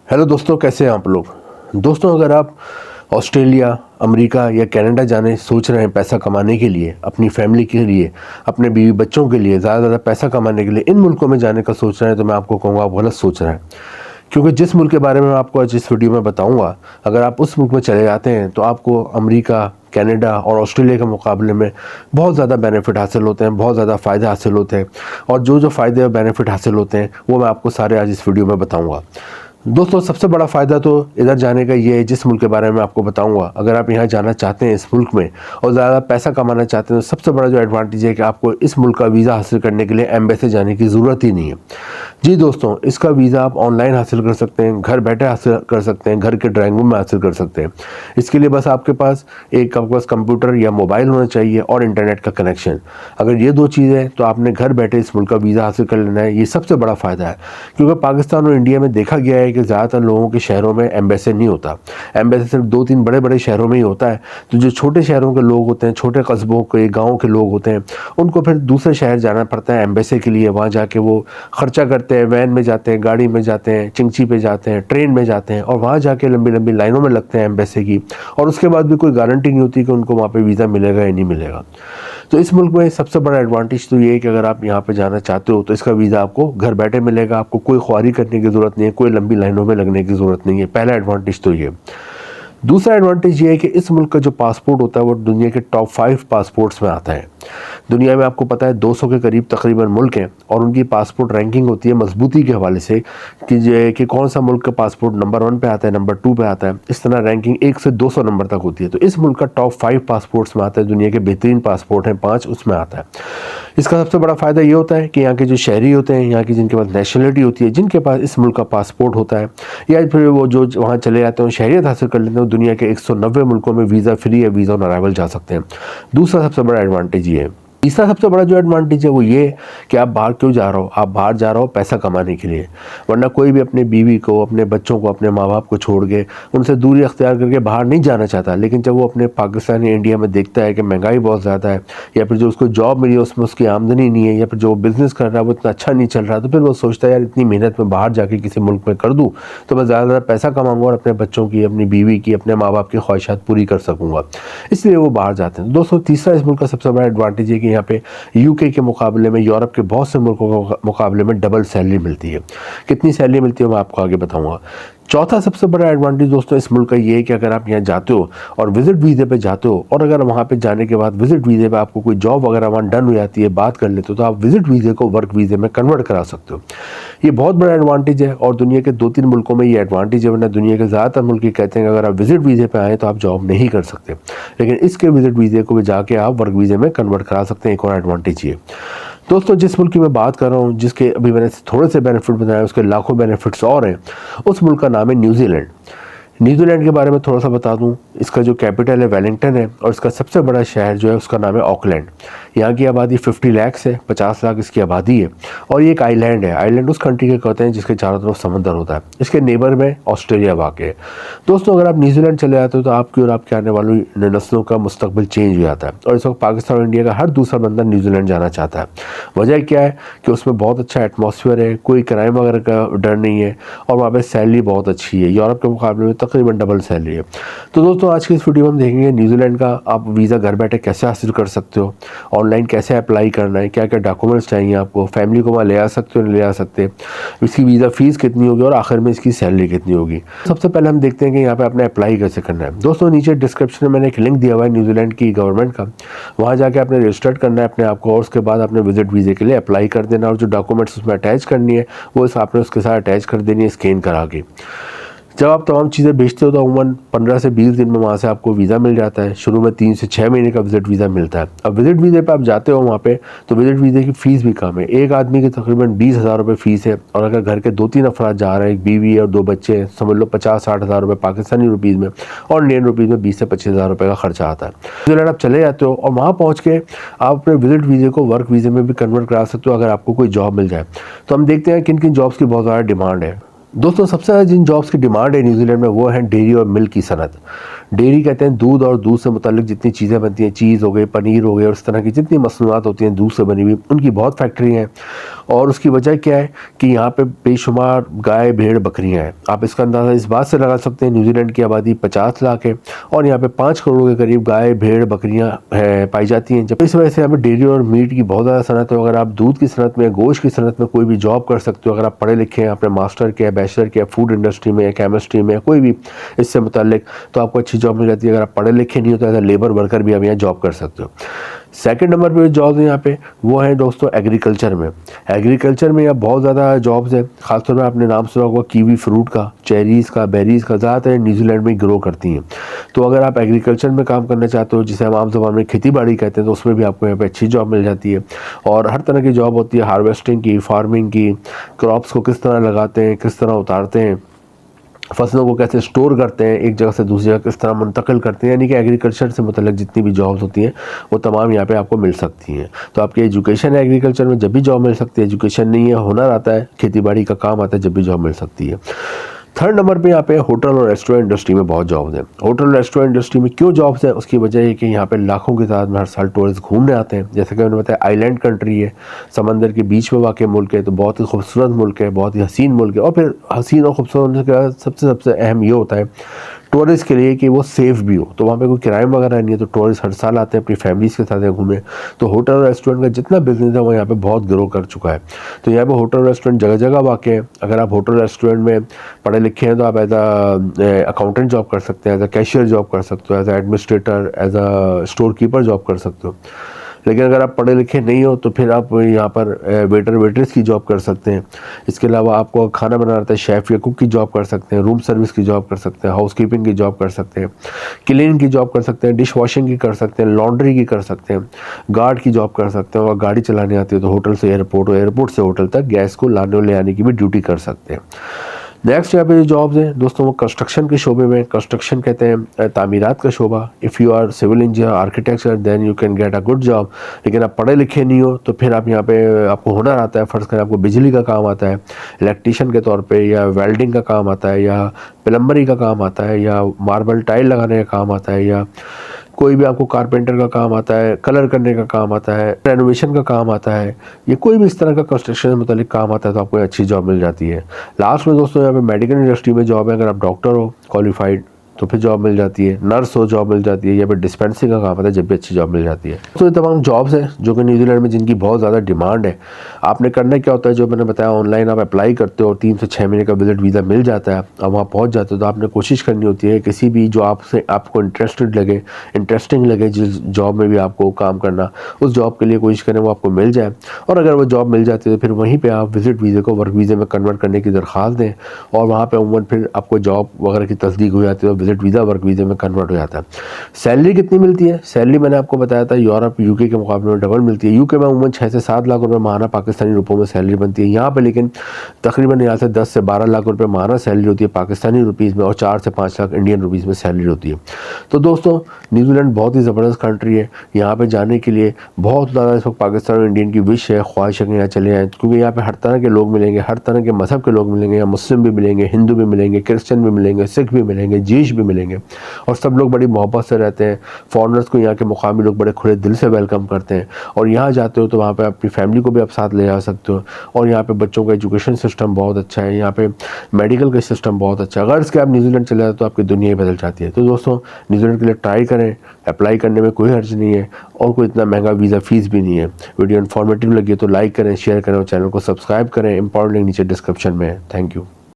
Hello दोस्तों, कैसे हैं आप लोग। दोस्तों, अगर आप ऑस्ट्रेलिया, अमेरिका या कनाडा जाने सोच रहे हैं पैसा कमाने के लिए, अपनी फैमिली के लिए, अपने बीवी बच्चों के लिए, ज़्यादा ज़्यादा पैसा कमाने के लिए इन मुल्कों में जाने का सोच रहे हैं, तो मैं आपको कहूँगा आप गलत सोच रहे हैं। क्योंकि जिस मुल्क के बारे में मैं आपको आज इस वीडियो में बताऊंगा, अगर आप उस मुल्क में चले जाते हैं तो आपको अमेरिका, कनाडा और ऑस्ट्रेलिया के मुकाबले में बहुत ज़्यादा बेनिफिट हासिल होते हैं, बहुत ज़्यादा फ़ायदे हासिल होते हैं। और जो फ़ायदे और बेनिफिट हासिल होते हैं वो मैं आपको सारे आज इस वीडियो में बताऊँगा। दोस्तों, सबसे बड़ा फ़ायदा तो इधर जाने का ये है, जिस मुल्क के बारे में आपको बताऊंगा, अगर आप यहाँ जाना चाहते हैं इस मुल्क में और ज़्यादा पैसा कमाना चाहते हैं, तो सबसे बड़ा जो एडवांटेज है कि आपको इस मुल्क का वीज़ा हासिल करने के लिए एम्बेसी जाने की ज़रूरत ही नहीं है। जी दोस्तों, इसका वीज़ा आप ऑनलाइन हासिल कर सकते हैं, घर बैठे हासिल कर सकते हैं, घर के ड्राइंग रूम में हासिल कर सकते हैं। इसके लिए बस आपके पास कंप्यूटर या मोबाइल होना चाहिए और इंटरनेट का कनेक्शन। अगर ये दो चीज़ें हैं तो आपने घर बैठे इस मुल्क का वीज़ा हासिल कर लेना है। ये सबसे बड़ा फ़ायदा है, क्योंकि पाकिस्तान और इंडिया में देखा गया है कि ज़्यादातर लोगों के शहरों में एम्बेसी नहीं होता। एम्बेसी सिर्फ 2-3 बड़े बड़े शहरों में ही होता है। तो जो छोटे शहरों के लोग होते हैं, छोटे कस्बों के, गाँव के लोग होते हैं, उनको फिर दूसरे शहर जाना पड़ता है एम्बेसी के लिए। वहाँ जाके वो खर्चा करते हैं, वैन में जाते हैं, गाड़ी में जाते हैं, चिंची पे जाते हैं, ट्रेन में जाते हैं, और वहाँ जाके लंबी लंबी लाइनों में लगते हैं एम्बेसी की। और उसके बाद भी कोई गारंटी नहीं होती कि उनको वहाँ पे वीज़ा मिलेगा या नहीं मिलेगा। तो इस मुल्क में सबसे बड़ा एडवांटेज तो ये है कि अगर आप यहाँ पे जाना चाहते हो तो इसका वीज़ा आपको घर बैठे मिलेगा। आपको कोई ख्वारी करने की ज़रूरत नहीं है, कोई लंबी लाइनों में लगने की ज़रूरत नहीं है। पहला एडवांटेज तो ये। दूसरा एडवांटेज ये है कि इस मुल्क का जो पासपोर्ट होता है वो दुनिया के टॉप 5 पासपोर्ट्स में आता है। दुनिया में आपको पता है 200 के करीब तकरीबन मुल्क हैं, और उनकी पासपोर्ट रैंकिंग होती है मजबूती के हवाले से कि कौन सा मुल्क का पासपोर्ट नंबर 1 पे आता है, नंबर 2 पे आता है। इस तरह रैंकिंग 1 से 200 नंबर तक होती है। तो इस मुल्क का टॉप 5 पासपोर्ट्स में आता है, दुनिया के बेहतरीन पासपोर्ट हैं 5, उसमें आता है। इसका सबसे बड़ा फ़ायदा ये होता है कि यहाँ के जो शहरी होते हैं, यहाँ की जिनके पास नेशनलिटी होती है, जिनके पास इस मुल्क का पासपोर्ट होता है, या फिर वो जो वहाँ चले जाते हैं शहरियत हासिल कर लेते हैं, दुनिया के 190 मुल्कों में वीज़ा फ्री या वीज़ा ऑन अराइवल जा सकते हैं। दूसरा सबसे बड़ा एडवांटेज ये है। तीसरा सबसे बड़ा जो एडवांटेज है वो ये कि आप बाहर क्यों जा रहे हो। आप बाहर जा रहे हो पैसा कमाने के लिए, वरना कोई भी अपने बीवी को, अपने बच्चों को, अपने माँ बाप को छोड़ के, उनसे दूरी अख्तियार करके बाहर नहीं जाना चाहता। लेकिन जब वो अपने पाकिस्तान या इंडिया में देखता है कि महंगाई बहुत ज़्यादा है, या फिर जो उसको जॉब मिली है उसमें उसकी आमदनी नहीं है, या फिर जो बिज़नेस कर रहा है वो इतना अच्छा नहीं चल रहा, तो फिर वो सोचता है यार इतनी मेहनत में बाहर जाके किसी मुल्क में कर दूँ तो मैं ज़्यादा पैसा कमाऊँगा और अपने बच्चों की, अपनी बीवी की, अपने माँ बाप की ख्वाहिशात पूरी कर सकूँगा। इसलिए वो बाहर जाते हैं। दोस्तों, तीसरा इस मुल्क का सबसे बड़ा एडवांटेज है कि यहाँ पे यूके के मुकाबले में, यूरोप के बहुत से मुल्कों के मुकाबले में डबल सैलरी मिलती है। कितनी सैलरी मिलती है मैं आपको आगे बताऊंगा। चौथा सबसे बड़ा एडवांटेज दोस्तों इस मुल्क का ये है कि अगर आप यहाँ जाते हो और विजिट वीज़े पे जाते हो, और अगर वहाँ पे जाने के बाद विजिट वीज़े पे आपको कोई जॉब वगैरह वहाँ डन हो जाती है, बात कर लेते हो, तो आप विजिट वीज़े को वर्क वीज़े में कन्वर्ट करा सकते हो। ये बहुत बड़ा एडवांटेज है, और दुनिया के 2-3 मुल्कों में ये एडवांटेज है, वरना दुनिया के ज़्यादातर मुल्क ये कहते हैं कि अगर आप विजिट वीज़े पे आए तो आप जॉब नहीं कर सकते। लेकिन इसके विजिट वीज़े को भी जाके आप वर्क वीज़े में कन्वर्ट करा सकते हैं। एक और एडवांटेज ये। दोस्तों, जिस मुल्क की मैं बात कर रहा हूँ, जिसके अभी मैंने थोड़े से बेनिफिट बताए, उसके लाखों बेनिफिट्स और हैं, उस मुल्क का नाम है न्यूजीलैंड। न्यूजीलैंड के बारे में थोड़ा सा बता दूं, इसका जो कैपिटल है वेलिंगटन है, और इसका सबसे बड़ा शहर जो है उसका नाम है ऑकलैंड। यहाँ की आबादी 50 लाख है, 50 लाख इसकी आबादी है, और ये एक आइलैंड है। आइलैंड उस कंट्री के कहते हैं जिसके चारों तरफ समंदर होता है। इसके नेबर में ऑस्ट्रेलिया वाक़ है। दोस्तों, अगर आप न्यूजीलैंड चले जाते हो तो आपकी और आपके आने वाली नस्लों का मुस्तकबिल चेंज हो जाता है, और इस वक्त पाकिस्तान और इंडिया का हर दूसरा बंदा न्यूजीलैंड जाना चाहता है। वजह क्या है कि उसमें बहुत अच्छा एटमॉस्फेयर है, कोई क्राइम वगैरह का डर नहीं है, और वहाँ पर सैलरी बहुत अच्छी है। यूरोप के मुकाबले में तकरीबन डबल सैलरी है। तो दोस्तों, आज की इस वीडियो में हम देखेंगे न्यूजीलैंड का आप वीज़ा घर बैठे कैसे हासिल कर सकते हो, ऑनलाइन कैसे अप्लाई करना है, क्या क्या डॉक्यूमेंट्स चाहिए आपको, फैमिली को वहाँ ले आ सकते हो, नहीं ले आ सकते, इसकी वीज़ा फ़ीस कितनी होगी, और आखिर में इसकी सैलरी कितनी होगी। सबसे पहले हम देखते हैं कि यहाँ पे आपने अप्लाई कैसे करना है। दोस्तों, नीचे डिस्क्रिप्शन में मैंने एक लिंक दिया हुआ है न्यूजीलैंड की गवर्नमेंट का, वहाँ जाके आपने रजिस्टर्ड करना है अपने आप को, और उसके बाद आपने विजिट वीज़े के लिए अप्लाई कर देना, और जो डॉक्यूमेंट्स उसमें अटैच करनी है वो आपने उसके साथ अटैच कर देनी है, स्कैन करा के। जब आप तमाम चीज़ें भेजते हो तो अमूमन 15 से 20 दिन में वहाँ से आपको वीज़ा मिल जाता है। शुरू में 3 से 6 महीने का विजिट वीज़ा मिलता है। अब विजिट वीज़े पे आप जाते हो वहाँ पे, तो विजिट वीज़े की फ़ीस भी कम है। एक आदमी की तकरीबन 20,000 रुपये फ़ीस है, और अगर घर के 2-3 अफराद जा रहे हैं, एक बीवी और 2 बच्चे हैं, समझ लो 50-60 हज़ार रुपये पाकिस्तानी रुपीज़ में, और इंडियन रुपीज़ में 20 से 25 हज़ार रुपये का खर्चा आता है। न्यूजीलैंड आप चले जाते हो, और वहाँ पहुँच के आप अपने विजिट वीज़े को वर्क वीज़े में भी कन्वर्ट करा सकते हो अगर आपको कोई जॉब मिल जाए। तो हम देखते हैं किन किन जॉब्स की बहुत ज़्यादा डिमांड है। दोस्तों, सबसे ज़्यादा जिन जॉब्स की डिमांड है न्यूजीलैंड में वो है डेयरी और मिल्क की सनत। डेयरी कहते हैं दूध और दूध से मुताल्लिक जितनी चीज़ें बनती हैं, चीज़ हो गई, पनीर हो गई और इस तरह की जितनी मसनूआत होती हैं दूध से बनी हुई, उनकी बहुत फैक्ट्री हैं। और उसकी वजह क्या है कि यहाँ पे बेशुमार गाय, भेड़, बकरियाँ हैं। आप इसका अंदाज़ा इस बात से लगा सकते हैं न्यूजीलैंड की आबादी 50 लाख है और यहाँ पे 5 करोड़ के करीब गाय, भेड़, बकरियाँ पाई जाती हैं। जब इस वजह से यहाँ पे डेयरी और मीट की बहुत ज़्यादा सनत है। अगर आप दूध की सनत में, गोश्त की सनत में कोई भी जॉब कर सकते हो, अगर आप पढ़े लिखे हैं, आपने मास्टर किया, बैचलर किया, फूड इंडस्ट्री में या केमिस्ट्री में, कोई भी इससे मुताल्लिक, तो आपको अच्छी जॉब मिल जाती है। अगर आप पढ़े लिखे नहीं हो तो एज अ लेबर वर्कर भी आप यहाँ जॉब कर सकते हो। सेकंड नंबर पे जॉब्स हैं यहाँ पे, वो है दोस्तों एग्रीकल्चर में। एग्रीकल्चर में यहाँ बहुत ज़्यादा जॉब्स हैं। खासतौर पर आपने नाम सुना होगा कीवी फ्रूट का, चेरीज़ का, बेरीज़ का, ज़्यादातर न्यूजीलैंड में ग्रो करती हैं। तो अगर आप एग्रीकल्चर में काम करना चाहते हो, जिसे हम आम ज़बान में खेती बाड़ी कहते हैं, तो उसमें भी आपको यहाँ पे अच्छी जॉब मिल जाती है। और हर तरह की जॉब होती है, हार्वेस्टिंग की, फार्मिंग की, क्रॉप्स को किस तरह लगाते हैं, किस तरह उतारते हैं, फसलों को कैसे स्टोर करते हैं, एक जगह से दूसरी जगह किस तरह मुंतकिल करते हैं, यानी कि एग्रीकल्चर से मतलब जितनी भी जॉब्स होती हैं वो तमाम यहाँ पे आपको मिल सकती हैं। तो आपकी एजुकेशन है एग्रीकल्चर में, जब भी जॉब मिल सकती है। एजुकेशन नहीं है, हुनर आता है, खेती बाड़ी का काम आता है, जब भी जॉब मिल सकती है। थर्ड नंबर पे यहाँ पे होटल और रेस्टोरेंट इंडस्ट्री में बहुत जॉब्स हैं। होटल और रेस्टोरेंट इंडस्ट्री में क्यों जॉब्स हैं, उसकी वजह है कि यहाँ पे लाखों की तादाद में हर साल टूरिस्ट घूमने आते हैं। जैसे कि मैंने बताया, आइलैंड कंट्री है, समंदर के बीच में वाक़ मुल्क है, तो बहुत ही खूबसूरत मुल्क है, बहुत ही हसीन मुल्क है। और फिर हसीन और खूबसूरत होने का सबसे अहम ये होता है टूरिस्ट के लिए कि वो सेफ़ भी हो। तो वहाँ पे कोई क्राइम वगैरह नहीं है, तो टूरिस्ट हर साल आते हैं अपनी फैमिलीज़ के साथ घूमने। तो होटल और रेस्टोरेंट का जितना बिजनेस है वो यहाँ पे बहुत ग्रो कर चुका है। तो यहाँ पे होटल और रेस्टोरेंट जगह जगह वाक़ है। अगर आप होटल रेस्टोरेंट में पढ़े लिखे हैं तो आप एज अकाउंटेंट जॉब कर सकते हैं, एज अ कैशियर जॉब कर सकते हो, as a administrator, as a storekeeper job कर सकते हो। लेकिन अगर आप पढ़े लिखे नहीं हो तो फिर आप यहाँ पर वेटर वेट्रेस की जॉब कर सकते हैं। इसके अलावा आपको खाना बनाना आता है, शेफ़ या कुक की जॉब कर सकते हैं, रूम सर्विस की जॉब कर सकते हैं, हाउस कीपिंग की जॉब कर सकते हैं, क्लीनिंग की जॉब कर सकते हैं, डिश वॉशिंग की कर सकते हैं, लॉन्ड्री की कर सकते हैं, गार्ड की जॉब कर सकते हैं। और गाड़ी चलाने आती है तो होटल से एयरपोर्ट और एयरपोर्ट से होटल तक गैस को लाने और ले आने की भी ड्यूटी कर सकते हैं। नेक्स्ट यहाँ पे जो जॉब्स हैं दोस्तों वो कंस्ट्रक्शन के शोबे में। कंस्ट्रक्शन कहते हैं तामीरात का शोबा। If you are civil engineer, architecture, then you can get a good job. लेकिन आप पढ़े लिखे नहीं हो तो फिर आप यहाँ पे, आपको हुनर आता है, फ़र्ज़ करें आपको बिजली का काम आता है इलेक्ट्रीशियन के तौर पे, या वेल्डिंग का काम आता है, या प्लम्बरी का काम आता है, या मार्बल टाइल लगाने का काम आता है, या कोई भी आपको कारपेंटर का काम आता है, कलर करने का काम आता है, रेनोवेशन का काम आता है, ये कोई भी इस तरह का कंस्ट्रक्शन से मुतालिक काम आता है तो आपको अच्छी जॉब मिल जाती है। लास्ट में दोस्तों यहाँ पे मेडिकल इंडस्ट्री में जॉब है। अगर आप डॉक्टर हो क्वालिफाइड तो फिर जॉब मिल जाती है, नर्स हो जॉब मिल जाती है, या फिर डिस्पेंसिंग का काम आता है, जब भी अच्छी जॉब मिल जाती है। तो ये तमाम जॉब्स हैं जो कि न्यूजीलैंड में जिनकी बहुत ज़्यादा डिमांड है। आपने करना क्या होता है, जो मैंने बताया, ऑनलाइन आप अप्लाई करते हो और 3 से 6 महीने का विजिट वीज़ा मिल जाता है। अब वहाँ पहुँच जाते हो तो आपने कोशिश करनी होती है किसी भी जो आपको इंटरेस्टिंग लगे, जिस जॉब में भी आपको काम करना, उस जॉब के लिए कोशिश करें वो आपको मिल जाए। और अगर वो जॉब मिल जाती है तो फिर वहीं पर आप विजिट वीज़े को वर्क वीज़े में कन्वर्ट करने की दरख्वास्त दें और वहाँ पर अमूमन फिर आपको जॉब वगैरह की तस्दीक हो जाती है और विजिट वीज़ा वर्क वीज़े में कन्वर्ट हो जाता है। सैलरी कितनी मिलती है? सैलरी मैंने आपको बताया था यूरोप यूके के मुकाबले में डबल मिलती है। यूके में अमूमन 6 से 7 लाख रुपए माहाना पाकिस्तानी रुपयों में सैलरी बनती है। यहाँ पे लेकिन तकरीबन यहाँ से 10 से 12 लाख रुपए माहाना सैलरी होती है पाकिस्तानी रुपीज़ में, और 4 से 5 लाख इंडियन रुपीज़ में सैलरी होती है। तो दोस्तों न्यूजीलैंड बहुत ही ज़बरदस्त कंट्री है। यहाँ पर जाने के लिए बहुत ज़्यादा इस वक्त पाकिस्तान और इंडियन की विश है, ख्वाहिश है कि यहाँ चले आएँ, क्योंकि यहाँ पर हर तरह के लोग मिलेंगे, हर तरह के मज़हब के लोग मिलेंगे। यहाँ मुस्लिम भी मिलेंगे, हिंदू भी मिलेंगे, क्रिश्चियन भी मिलेंगे, सिख भी मिलेंगे, जीश भी मिलेंगे, और सब लोग बड़ी मोहब्बत से रहते हैं। फॉरेनर्स को यहाँ के मुकामी लोग बड़े खुले दिल से वेलकम करते हैं। और यहाँ जाते हो तो वहाँ पे अपनी फैमिली को भी आप साथ ले जा सकते हो। और यहाँ पे बच्चों का एजुकेशन सिस्टम बहुत अच्छा है, यहाँ पे मेडिकल का सिस्टम बहुत अच्छा है। अगर इसके आप न्यूजीलैंड चले जाते तो आपकी दुनिया ही बदल जाती है। तो दोस्तों न्यूजीलैंड के लिए ट्राई करें, अप्लाई करने में कोई हर्ज नहीं है और कोई इतना महंगा वीज़ा फ़ीस भी नहीं है। वीडियो इन्फॉर्मेटिव लगी तो लाइक करें, शेयर करें और चैनल को सब्सक्राइब करें। इंपॉर्टेंट लिंक नीचे डिस्क्रिप्शन में है। Thank you.